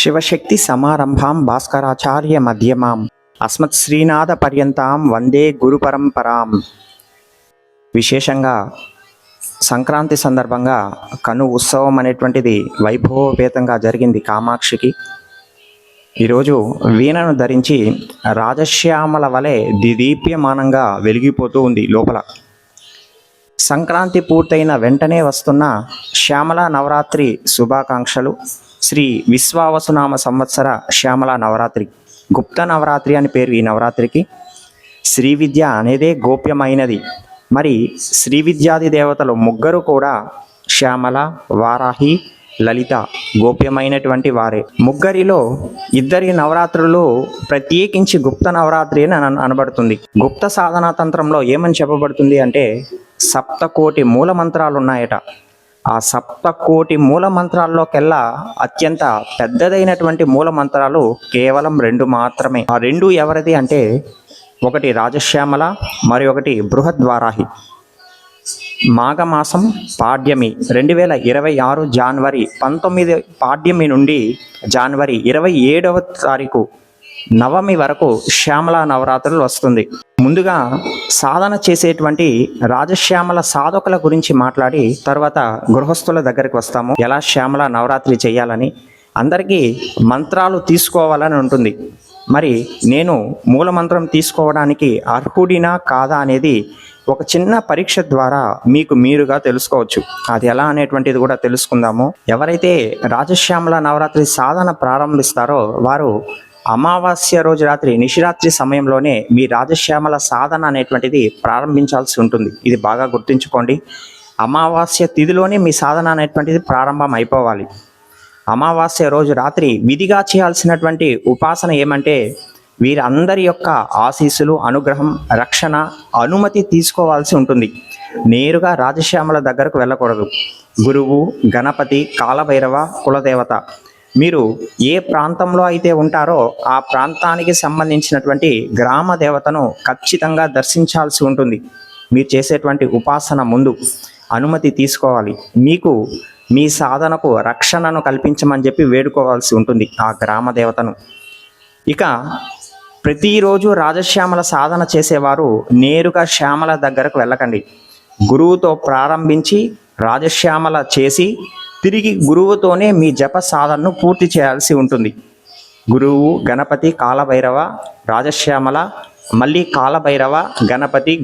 శివశక్తి సమారంభాం భాస్కరాచార్య మధ్యమాం అస్మత్ శ్రీనాథ పర్యంతాం వందే గురు పరంపరాం. విశేషంగా సంక్రాంతి సందర్భంగా కను ఉత్సవం అనేటువంటిది వైభవోపేతంగా జరిగింది కామాక్షికి. ఈరోజు వీణను ధరించి రాజశ్యామల వలె దిదీప్యమానంగా వెలిగిపోతూ ఉంది లోపల. సంక్రాంతి పూర్తయిన వెంటనే వస్తున్న శ్యామల నవరాత్రి శుభాకాంక్షలు. శ్రీ విశ్వావసునామ సంవత్సర శ్యామల నవరాత్రి, గుప్త నవరాత్రి అని పేరు ఈ నవరాత్రికి. శ్రీ విద్య అనేదే గోప్యమైనది. మరి శ్రీ విద్యాది దేవతలు ముగ్గురు కూడా శ్యామల, వారాహి, లలిత గోప్యమైనటువంటి వారే. ముగ్గురిలో ఇద్దరి నవరాత్రులు ప్రత్యేకించి గుప్త నవరాత్రి అని అనబడుతుంది. గుప్త సాధనా తంత్రంలో ఏమని చెప్పబడుతుంది అంటే 7,000,000 మూల మంత్రాలు ఉన్నాయట. ఆ 7,000,000 మూల మంత్రాల్లోకెల్లా అత్యంత పెద్దదైనటువంటి మూల మంత్రాలు కేవలం 2 మాత్రమే. ఆ 2 ఎవరిది అంటే ఒకటి రాజశ్యామల, మరి ఒకటి బృహద్వారాహి. మాఘమాసం పాడ్యమి 2026 జనవరి 19 పాడ్యమి నుండి జనవరి 27వ తారీఖు నవమి వరకు శ్యామల నవరాత్రులు వస్తుంది. ముందుగా సాధన చేసేటువంటి రాజశ్యామల సాధకుల గురించి మాట్లాడి తర్వాత గృహస్థుల దగ్గరికి వస్తాము. ఎలా శ్యామల నవరాత్రి చేయాలని, అందరికీ మంత్రాలు తీసుకోవాలని ఉంటుంది. మరి నేను మూల మంత్రం తీసుకోవడానికి అర్హుడినా కాదా అనేది ఒక చిన్న పరీక్ష ద్వారా మీకు మీరుగా తెలుసుకోవచ్చు. అది ఎలా అనేటువంటిది కూడా తెలుసుకుందాము. ఎవరైతే రాజశ్యామల నవరాత్రి సాధన ప్రారంభిస్తారో వారు అమావాస్య రోజు రాత్రి నిశిరాత్రి సమయంలోనే మీ రాజశ్యామల సాధన అనేటువంటిది ప్రారంభించాల్సి ఉంటుంది. ఇది బాగా గుర్తుంచుకోండి. అమావాస్య తిథిలోనే మీ సాధన అనేటువంటిది ప్రారంభం అయిపోవాలి. అమావాస్య రోజు రాత్రి విధిగా చేయాల్సినటువంటి ఉపాసన ఏమంటే వీరందరి యొక్క ఆశీస్సులు, అనుగ్రహం, రక్షణ, అనుమతి తీసుకోవాల్సి ఉంటుంది. నేరుగా రాజశ్యామల దగ్గరకు వెళ్ళకూడదు. గురువు, గణపతి, కాలభైరవ, కులదేవత, మీరు ఏ ప్రాంతంలో అయితే ఉంటారో ఆ ప్రాంతానికి సంబంధించినటువంటి గ్రామ దేవతను ఖచ్చితంగా దర్శించాల్సి ఉంటుంది. మీరు చేసేటువంటి ఉపాసన ముందు అనుమతి తీసుకోవాలి. మీకు మీ సాధనకు రక్షణను కల్పించమని చెప్పి వేడుకోవాల్సి ఉంటుంది ఆ గ్రామ దేవతను. ఇక ప్రతిరోజు రాజశ్యామల సాధన చేసేవారు నేరుగా శ్యామల దగ్గరకు వెళ్ళకండి. గురువుతో ప్రారంభించి రాజశ్యామల చేసి తిరిగి గురువుతోనే మీ జప సాధనను పూర్తి చేయాల్సి ఉంటుంది. గురువు, గణపతి, కాలభైరవ, రాజశ్యామల, మళ్ళీ కాలభైరవ, గణపతి,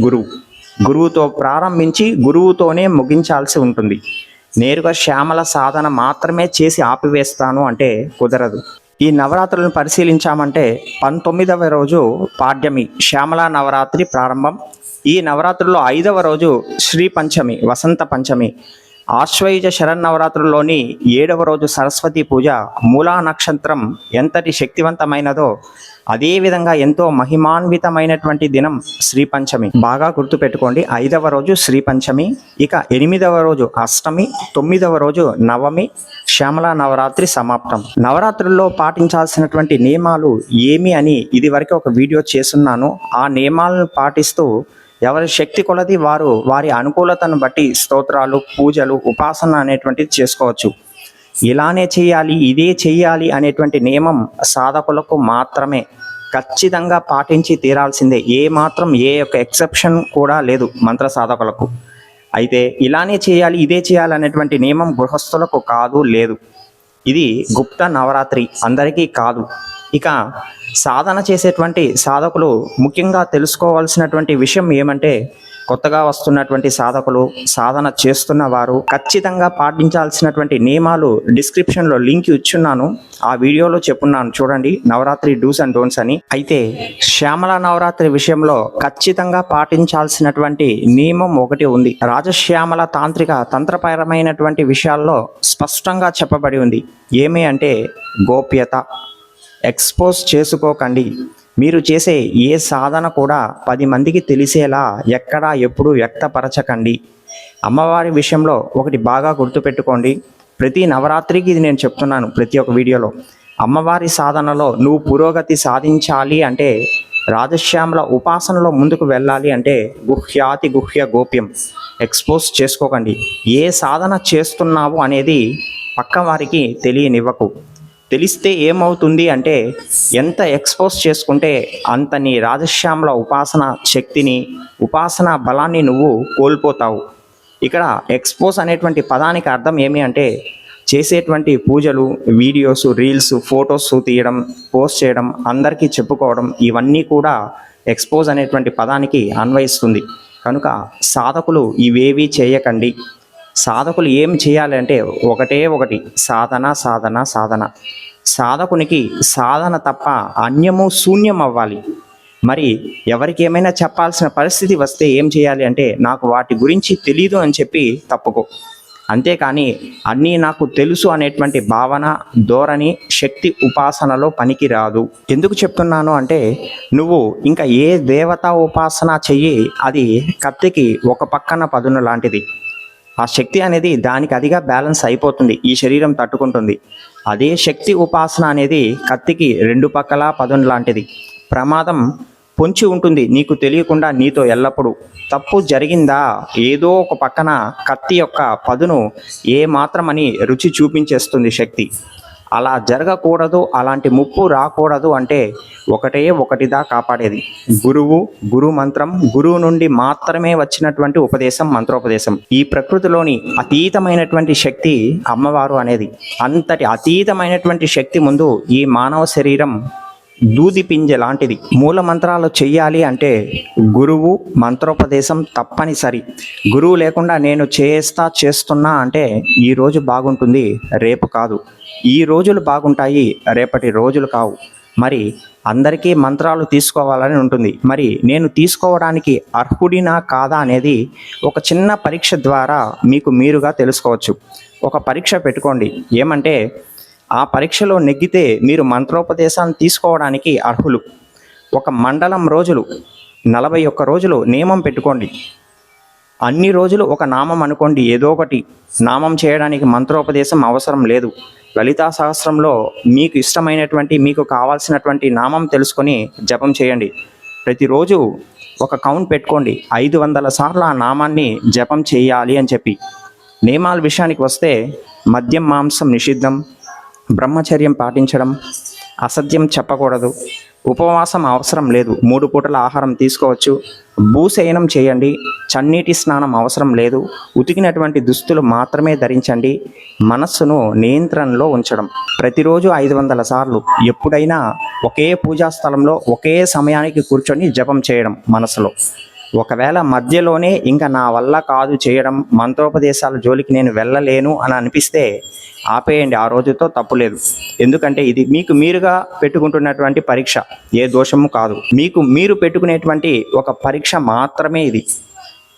గురువుతో ప్రారంభించి గురువుతోనే ముగించాల్సి ఉంటుంది. నేరుగా శ్యామల సాధన మాత్రమే చేసి ఆపివేస్తాను అంటే కుదరదు. ఈ నవరాత్రులను పరిశీలించామంటే 19వ రోజు పాడ్యమి శ్యామల నవరాత్రి ప్రారంభం. ఈ నవరాత్రుల్లో 5వ రోజు శ్రీ పంచమి, వసంత పంచమి. ఆశ్వయుజ శరన్నవరాత్రుల్లోని 7వ రోజు సరస్వతి పూజ. మూలా నక్షత్రం ఎంతటి శక్తివంతమైనదో అదేవిధంగా ఎంతో మహిమాన్వితమైనటువంటి దినం శ్రీ పంచమి. బాగా గుర్తుపెట్టుకోండి. 5వ రోజు శ్రీ పంచమి, ఇక 8వ రోజు అష్టమి, 9వ రోజు నవమి, శ్యామల నవరాత్రి సమాప్తం. నవరాత్రుల్లో పాటించాల్సినటువంటి నియమాలు ఏమి అని ఇదివరకు ఒక వీడియో చేస్తున్నాను. ఆ నియమాలను పాటిస్తూ ఎవరి శక్తి కొలది వారు వారి అనుకూలతను బట్టి స్తోత్రాలు, పూజలు, ఉపాసన అనేటువంటిది చేసుకోవచ్చు. ఇలానే చేయాలి, ఇదే చేయాలి అనేటువంటి నియమం సాధకులకు మాత్రమే. ఖచ్చితంగా పాటించి తీరాల్సిందే. ఏ యొక్క ఎక్సెప్షన్ కూడా లేదు మంత్ర సాధకులకు. అయితే ఇలానే చేయాలి, ఇదే చేయాలి అనేటువంటి నియమం గృహస్థులకు కాదు, లేదు. ఇది గుప్త నవరాత్రి, అందరికీ కాదు. ఇక సాధన చేసేటువంటి సాధకులు ముఖ్యంగా తెలుసుకోవాల్సినటువంటి విషయం ఏమంటే కొత్తగా వస్తున్నటువంటి సాధకులు, సాధన చేస్తున్న వారు ఖచ్చితంగా పాటించాల్సినటువంటి నియమాలు డిస్క్రిప్షన్లో లింక్ ఇచ్చున్నాను. ఆ వీడియోలో చెప్పున్నాను చూడండి, నవరాత్రి డూస్ అండ్ డోంట్స్ అని. అయితే శ్యామల నవరాత్రి విషయంలో ఖచ్చితంగా పాటించాల్సినటువంటి నియమం ఒకటి ఉంది. రాజశ్యామల తాంత్రిక తంత్రపరమైనటువంటి విషయాల్లో స్పష్టంగా చెప్పబడి ఉంది. ఏమి అంటే గోప్యత. ఎక్స్పోజ్ చేసుకోకండి. మీరు చేసే ఏ సాధన కూడా 10 మందికి తెలిసేలా ఎక్కడా ఎప్పుడు వ్యక్తపరచకండి. అమ్మవారి విషయంలో ఒకటి బాగా గుర్తుపెట్టుకోండి. ప్రతి నవరాత్రికి ఇది నేను చెప్తున్నాను ప్రతి ఒక్క వీడియోలో. అమ్మవారి సాధనలో నువ్వు పురోగతి సాధించాలి అంటే, రాజశ్యామల ఉపాసనలో ముందుకు వెళ్ళాలి అంటే గుహ్యాతి గుహ్య గోప్యం. ఎక్స్పోజ్ చేసుకోకండి. ఏ సాధన చేస్తున్నావు అనేది పక్క వారికి తెలియనివ్వకు. తెలిస్తే ఏమవుతుంది అంటే ఎంత ఎక్స్పోజ్ చేసుకుంటే అంత నీ రాజశ్యామల ఉపాసన శక్తిని, ఉపాసన బలాన్ని నువ్వు కోల్పోతావు. ఇక్కడ ఎక్స్పోజ్ అనేటువంటి పదానికి అర్థం ఏమి అంటే చేసేటువంటి పూజలు, వీడియోస్, రీల్స్, ఫొటోస్ తీయడం, పోస్ట్ చేయడం, అందరికీ చెప్పుకోవడం, ఇవన్నీ కూడా ఎక్స్పోజ్ అనేటువంటి పదానికి అన్వయిస్తుంది. కనుక సాధకులు ఇవేవి చేయకండి. సాధకులు ఏం చేయాలి అంటే ఒకటే ఒకటి, సాధన సాధన సాధన. సాధకునికి సాధన తప్ప అన్యము శూన్యం అవ్వాలి. మరి ఎవరికి ఏమైనా చెప్పాల్సిన పరిస్థితి వస్తే ఏం చేయాలి అంటే నాకు వాటి గురించి తెలీదు అని చెప్పి తప్పుకో. అంతేకాని అన్నీ నాకు తెలుసు అనేటువంటి భావన, ధోరణి శక్తి ఉపాసనలో పనికి రాదు. ఎందుకు చెప్తున్నాను అంటే నువ్వు ఇంకా ఏ దేవతా ఉపాసన చెయ్యి, అది కత్తికి ఒక పక్కన పదును లాంటిది. ఆ శక్తి అనేది దానికి అదిగా బ్యాలెన్స్ అయిపోతుంది, ఈ శరీరం తట్టుకుంటుంది. అదే శక్తి ఉపాసన అనేది కత్తికి రెండు పక్కల పదును లాంటిది. ప్రమాదం పొంచి ఉంటుంది నీకు తెలియకుండా నీతో ఎల్లప్పుడూ. తప్పు జరిగిందా, ఏదో ఒక పక్కన కత్తి యొక్క పదును ఏ మాత్రమని రుచి చూపించేస్తుంది శక్తి. అలా జరగకూడదు, అలాంటి ముప్పు రాకూడదు అంటే ఒకటే ఒకటిదా కాపాడేది గురువు, గురు మంత్రం, గురువు నుండి మాత్రమే వచ్చినటువంటి ఉపదేశం, మంత్రోపదేశం. ఈ ప్రకృతిలోని అతీతమైనటువంటి శక్తి అమ్మవారు అనేది. అంతటి అతీతమైనటువంటి శక్తి ముందు ఈ మానవ శరీరం దూది పింజ లాంటిది. మూల మంత్రాలు చెయ్యాలి అంటే గురువు, మంత్రోపదేశం తప్పనిసరి. గురువు లేకుండా నేను చేస్తున్నా అంటే ఈ రోజు బాగుంటుంది, రేపు కాదు. ఈ రోజులు బాగుంటాయి, రేపటి రోజులు కావు. మరి అందరికీ మంత్రాలు తీసుకోవాలని ఉంటుంది. మరి నేను తీసుకోవడానికి అర్హుడినా కాదా అనేది ఒక చిన్న పరీక్ష ద్వారా మీకు మీరుగా తెలుసుకోవచ్చు. ఒక పరీక్ష పెట్టుకోండి. ఏమంటే ఆ పరీక్షలో నెగ్గితే మీరు మంత్రోపదేశాన్ని తీసుకోవడానికి అర్హులు. ఒక మండలం రోజులు, 41 రోజులు నియమం పెట్టుకోండి. అన్ని రోజులు ఒక నామం అనుకోండి. ఏదో ఒకటి నామం చేయడానికి మంత్రోపదేశం అవసరం లేదు. లలితా సహస్రంలో మీకు ఇష్టమైనటువంటి, మీకు కావాల్సినటువంటి నామం తెలుసుకొని జపం చేయండి. ప్రతిరోజు ఒక కౌంట్ పెట్టుకోండి, 500 సార్లు ఆ నామాన్ని జపం చేయాలి అని చెప్పి. నియమాల విషయానికి వస్తే మద్యం, మాంసం నిషిద్ధం, బ్రహ్మచర్యం పాటించడం, అసత్యం చెప్పకూడదు, ఉపవాసం అవసరం లేదు, 3 పూటల ఆహారం తీసుకోవచ్చు, భూశయనం చేయండి, చన్నీటి స్నానం అవసరం లేదు, ఉతికినటువంటి దుస్తులు మాత్రమే ధరించండి, మనస్సును నియంత్రణలో ఉంచడం. ప్రతిరోజు 500 సార్లు ఎప్పుడైనా ఒకే పూజా స్థలంలో ఒకే సమయానికి కూర్చొని జపం చేయడం మనసులో. ఒకవేళ మధ్యలోనే ఇంకా నా వల్ల కాదు చేయడం, మంత్రోపదేశాల జోలికి నేను వెళ్ళలేను అని అనిపిస్తే ఆపేయండి, ఆ రోజుతో తప్పు లేదు. ఎందుకంటే ఇది మీకు మీరుగా పెట్టుకుంటున్నటువంటి పరీక్ష, ఏ దోషము కాదు. మీకు మీరు పెట్టుకునేటువంటి ఒక పరీక్ష మాత్రమే ఇది.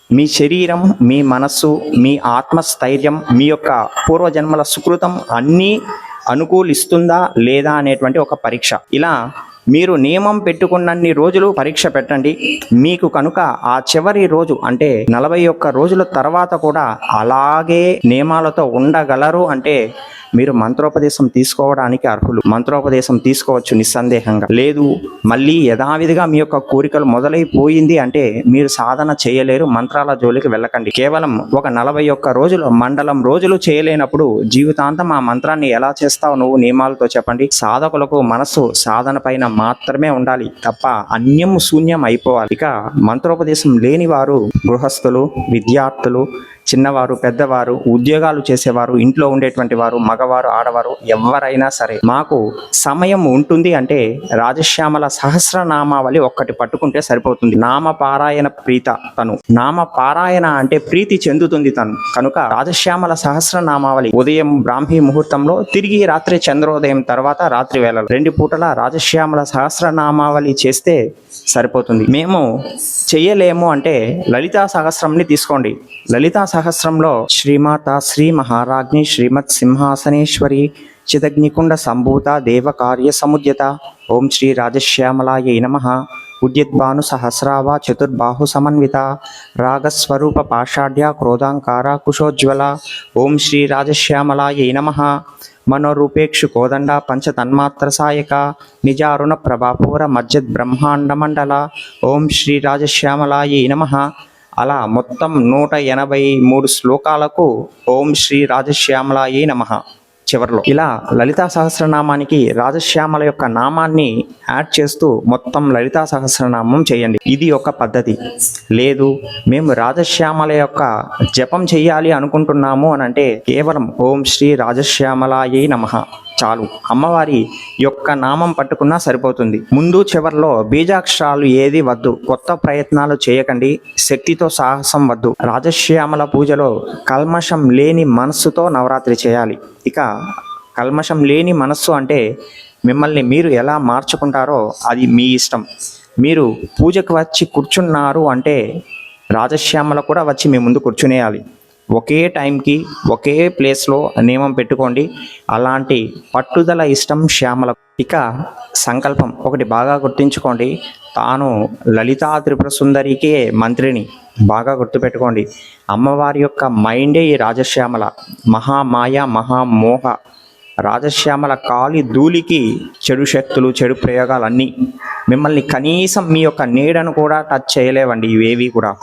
మీ శరీరం, మీ మనస్సు, మీ ఆత్మస్థైర్యం, మీ యొక్క పూర్వజన్మల సుకృతం అన్నీ అనుకూలిస్తుందా లేదా అనేటువంటి ఒక పరీక్ష. ఇలా మీరు నియమం పెట్టుకున్నన్ని రోజులు పరీక్ష పెట్టండి. మీకు కనుక ఆ చివరి రోజు అంటే 41 రోజుల తర్వాత కూడా అలాగే నియమాలతో ఉండగలరు అంటే మీరు మంత్రోపదేశం తీసుకోవడానికి అర్హులు. మంత్రోపదేశం తీసుకోవచ్చు నిస్సందేహంగా. లేదు, మళ్ళీ యథావిధిగా మీ యొక్క కోరికలు మొదలైపోయింది అంటే మీరు సాధన చేయలేరు, మంత్రాల జోలికి వెళ్ళకండి. కేవలం ఒక 41 రోజులు, మండలం రోజులు చేయలేనప్పుడు జీవితాంతం ఆ మంత్రాన్ని ఎలా చేస్తావు నువ్వు నియమాలతో చెప్పండి. సాధకులకు మనస్సు సాధన పైన మాత్రమే ఉండాలి తప్ప అన్యం శూన్యం అయిపోవాలి. ఇక మంత్రోపదేశం లేని వారు గృహస్థులు, విద్యార్థులు, చిన్నవారు, పెద్దవారు, ఉద్యోగాలు చేసేవారు, ఇంట్లో ఉండేటువంటి వారు, మగవారు, ఆడవారు, ఎవరైనా సరే మాకు సమయం ఉంటుంది అంటే రాజశ్యామల సహస్రనామావళి ఒక్కటి పట్టుకుంటే సరిపోతుంది. నామపారాయణ ప్రీత తను. నామపారాయణ అంటే ప్రీతి చెందుతుంది తను. కనుక రాజశ్యామల సహస్రనామావళి ఉదయం బ్రాహ్మీ ముహూర్తంలో, తిరిగి రాత్రి చంద్రోదయం తర్వాత రాత్రి వేళలో 2 పూటల రాజశ్యామల సహస్రనామావళి చేస్తే సరిపోతుంది. మేము చెయ్యలేము అంటే లలితా సహస్రంని తీసుకోండి. లలితా సహస్రంలో శ్రీమాత శ్రీ మహారాజ్ఞి శ్రీమత్ సింహాసనేశ్వరి చిదగ్నికుండ సంభూత దేవకార్య సముద్యత ఓం శ్రీ రాజశ్యామలాయై నమః. ఉద్యద్భాను సహస్రావ చతుర్బాహు సమన్విత రాగస్వరూప పాషాఢ్య క్రోధాంకార కుశోజ్వల ఓం శ్రీ రాజశ్యామలాయై నమః. మనోరూపేక్షు కోదండ పంచతన్మాత్ర సాయక నిజారుణ ప్రభాపూర మజ్జద్ బ్రహ్మాండ మండల ఓం శ్రీ రాజశ్యామలాయై నమః. అలా మొత్తం 183 శ్లోకాలకు ఓం శ్రీ రాజశ్యామలాయై నమః. చివర్లో. ఇలా లలితా సహస్రనామానికి రాజశ్యామల యొక్క నామాన్ని యాడ్ చేస్తూ మొత్తం లలితా సహస్రనామం చేయండి. ఇది ఒక పద్ధతి. లేదు మేము రాజశ్యామల యొక్క జపం చెయ్యాలి అనుకుంటున్నాము అని అంటే కేవలం ఓం శ్రీ రాజశ్యామలాయై నమః చాలు. అమ్మవారి యొక్క నామం పట్టుకున్నా సరిపోతుంది. ముందు చివర్లో బీజాక్షరాలు ఏది వద్దు. కొత్త ప్రయత్నాలు చేయకండి. శక్తితో సాహసం వద్దు. రాజశ్యామల పూజలో కల్మషం లేని మనస్సుతో నవరాత్రి చేయాలి. ఇక కల్మషం లేని మనస్సు అంటే మిమ్మల్ని మీరు ఎలా మార్చుకుంటారో అది మీ ఇష్టం. మీరు పూజకు వచ్చి కూర్చున్నారు అంటే రాజశ్యామల కూడా వచ్చి మీ ముందు కూర్చునేయాలి. ఒకే టైంకి ఒకే ప్లేస్లో నియమం పెట్టుకోండి. అలాంటి పట్టుదల ఇష్టం శ్యామల. ఇక సంకల్పం ఒకటి బాగా గుర్తుంచుకోండి. తాను లలితా త్రిపుర సుందరికే మంత్రిని. బాగా గుర్తుపెట్టుకోండి. అమ్మవారి యొక్క మైండే ఈ రాజశ్యామల. మహామాయ మహామోహ. రాజశ్యామల కాలి ధూళికి చెడు శక్తులు చెడు ప్రయోగాలు అన్నీ మిమ్మల్ని కనీసం మీ యొక్క నీడను కూడా టచ్ చేయలేవండి. ఇవేవి కూడా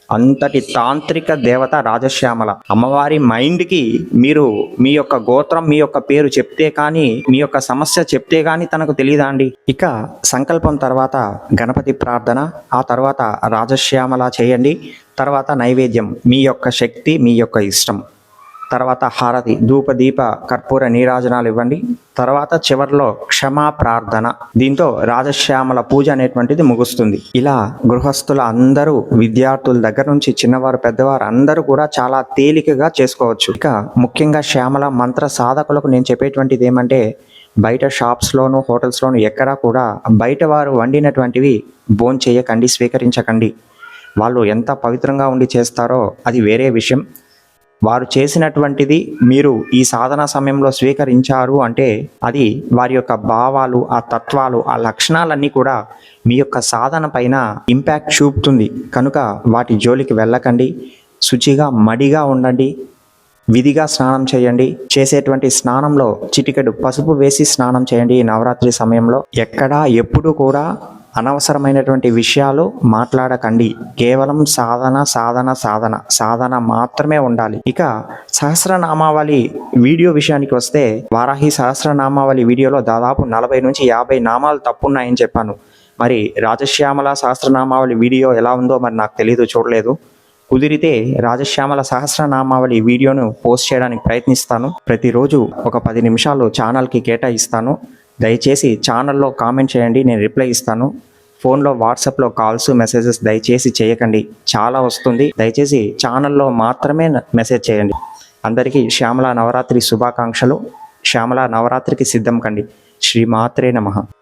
అంతటి తాంత్రిక దేవత రాజశ్యామల. అమ్మవారి మైండ్కి మీరు మీ యొక్క గోత్రం మీ యొక్క పేరు చెప్తే కానీ మీ యొక్క సమస్య చెప్తే కానీ తనకు తెలియదా అండి. ఇక సంకల్పం తర్వాత గణపతి ప్రార్థన, ఆ తర్వాత రాజశ్యామల చేయండి. తర్వాత నైవేద్యం మీ యొక్క శక్తి మీ యొక్క ఇష్టం. తర్వాత హారతి ధూపదీప కర్పూర నీరాజనాలు ఇవ్వండి. తర్వాత చివర్లో క్షమా ప్రార్థన. దీంతో రాజశ్యామల పూజ అనేటువంటిది ముగుస్తుంది. ఇలా గృహస్థుల అందరూ విద్యార్థుల దగ్గర నుంచి చిన్నవారు పెద్దవారు అందరూ కూడా చాలా తేలికగా చేసుకోవచ్చు. ఇక ముఖ్యంగా శ్యామల మంత్ర సాధకులకు నేను చెప్పేటువంటిది ఏమంటే బయట షాప్స్లోను హోటల్స్లోను ఎక్కడా కూడా బయట వారు వండినటువంటివి భోంచేయకండి, స్వీకరించకండి. వాళ్ళు ఎంత పవిత్రంగా ఉండి చేస్తారో అది వేరే విషయం. వారు చేసినటువంటిది మీరు ఈ సాధన సమయంలో స్వీకరించారు అంటే అది వారి యొక్క భావాలు, ఆ తత్వాలు, ఆ లక్షణాలన్నీ కూడా మీ యొక్క సాధన పైన ఇంపాక్ట్ చూపుతుంది. కనుక వాటి జోలికి వెళ్ళకండి. శుచిగా మడిగా ఉండండి. విధిగా స్నానం చేయండి. చేసేటువంటి స్నానంలో చిటికెడు పసుపు వేసి స్నానం చేయండి. ఈ నవరాత్రి సమయంలో ఎక్కడా ఎప్పుడు కూడా అనవసరమైనటువంటి విషయాలు మాట్లాడకండి. కేవలం సాధన సాధన సాధన సాధన మాత్రమే ఉండాలి. ఇక సహస్రనామావళి వీడియో విషయానికి వస్తే వారాహి సహస్రనామావళి వీడియోలో దాదాపు 40 నుంచి 50 నామాలు తప్పున్నాయని చెప్పాను. మరి రాజశ్యామల సహస్రనామావళి వీడియో ఎలా ఉందో మరి నాకు తెలియదు, చూడలేదు. కుదిరితే రాజశ్యామల సహస్రనామావళి వీడియోను పోస్ట్ చేయడానికి ప్రయత్నిస్తాను. ప్రతిరోజు ఒక 10 నిమిషాలు ఛానల్కి కేటాయిస్తాను. దయచేసి ఛానల్లో కామెంట్ చేయండి, నేను రిప్లై ఇస్తాను. ఫోన్లో వాట్సాప్లో కాల్స్ మెసేజెస్ దయచేసి చేయకండి, చాలా వస్తుంది. దయచేసి ఛానల్లో మాత్రమే మెసేజ్ చేయండి. అందరికీ శ్యామల నవరాత్రి శుభాకాంక్షలు. శ్యామల నవరాత్రికి సిద్ధం కండి. శ్రీమాత్రే నమః.